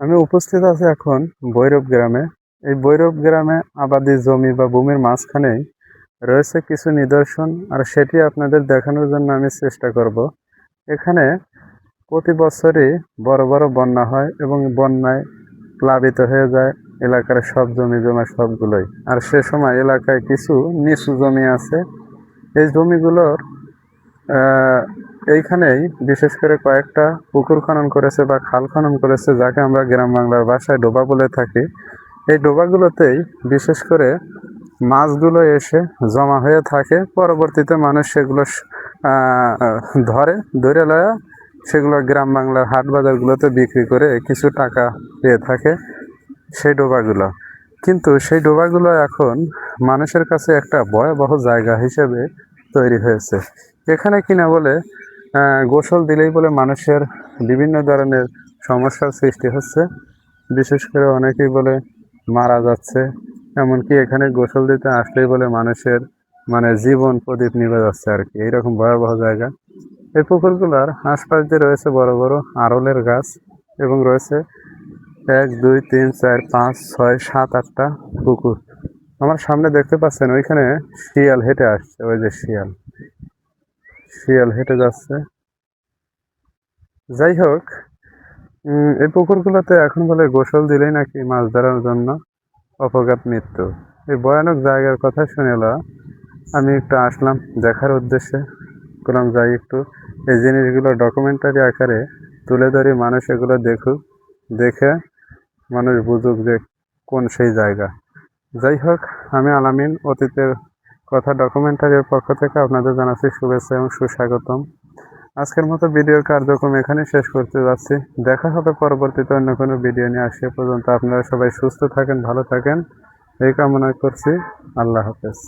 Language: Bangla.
আমি উপস্থিত আছি এখন ভৈরব গ্রামে। এই ভৈরব গ্রামে আবাদি জমি বা ভূমির মাঝখানেই রয়েছে কিছু নিদর্শন, আর সেটি আপনাদের দেখানোর জন্য আমি চেষ্টা করব। এখানে প্রতি বছরই বড় বড় বন্যা হয় এবং বন্যায় প্লাবিত হয়ে যায় এলাকার সব জমি জমা সবগুলোই। আর সে সময় এলাকায় কিছু নিচু জমি আছে। এই জমিগুলোর আহ, এইখানেই বিশেষ করে কয়েকটা পুকুর খনন করেছে বা খাল খনন করেছে, যাকে আমরা গ্রাম বাংলার ভাষায় ডোবা বলে থাকি। এই ডোবাগুলোতেই বিশেষ করে মাছগুলো এসে জমা হয়ে থাকে। পরবর্তীতে মানুষ সেগুলো ধরে ধরে লয়া সেগুলো গ্রাম বাংলার হাট বাজারগুলোতে বিক্রি করে কিছু টাকা পেয়ে থাকে সেই ডোবাগুলো। কিন্তু সেই ডোবাগুলো এখন মানুষের কাছে একটা ভয়াবহ জায়গা হিসেবে তৈরি হয়েছে। এখানে কিনা বলে গোসল দিলেই বলে মানুষের বিভিন্ন ধরনের সমস্যার সৃষ্টি হচ্ছে। বিশেষ করে অনেকেই বলে মারা যাচ্ছে। এমনকি এখানে গোসল দিতে আসলেই বলে মানুষের জীবন প্রদীপ নিভে যাচ্ছে আর কি। এইরকম ভয়াবহ জায়গা। এই পুকুরগুলোর আশপাশ দিয়ে রয়েছে বড় বড় আরলের গাছ এবং রয়েছে 1 2 3 4 5 6 7 8টা পুকুর। আমার সামনে দেখতে পাচ্ছেন ওইখানে শিয়াল হেঁটে আসছে। ওই যে শিয়াল শিয়াল হেঁটে যাচ্ছে। যাই হোক, এই পুকুরগুলোতে এখন বলে গোসল দিলেই নাকি মাছ ধরার জন্য অপঘাত মৃত্যু। এই ভয়ানক জায়গার কথা শুনে আমি একটু আসলাম দেখার উদ্দেশ্যে। বললাম যাই একটু এই জিনিসগুলো ডকুমেন্টারি আকারে তুলে ধরি, মানুষ এগুলো দেখুক, দেখে মানুষ বুঝুক যে কোন সেই জায়গা। যাই হোক, আমি আলামিন অতীতের কথা ডকুমেন্টারির পক্ষ থেকে আপনাদের জানাচ্ছি শুভেচ্ছা এবং সুস্বাগতম। আজকের মতো ভিডিওর কার্যক্রম এখানে শেষ করতে যাচ্ছি। দেখা হবে পরবর্তীতে অন্য কোনো ভিডিও নিয়ে। আসা পর্যন্ত আপনারা সবাই সুস্থ থাকেন, ভালো থাকেন এই কামনা করছি। আল্লাহ হাফেজ।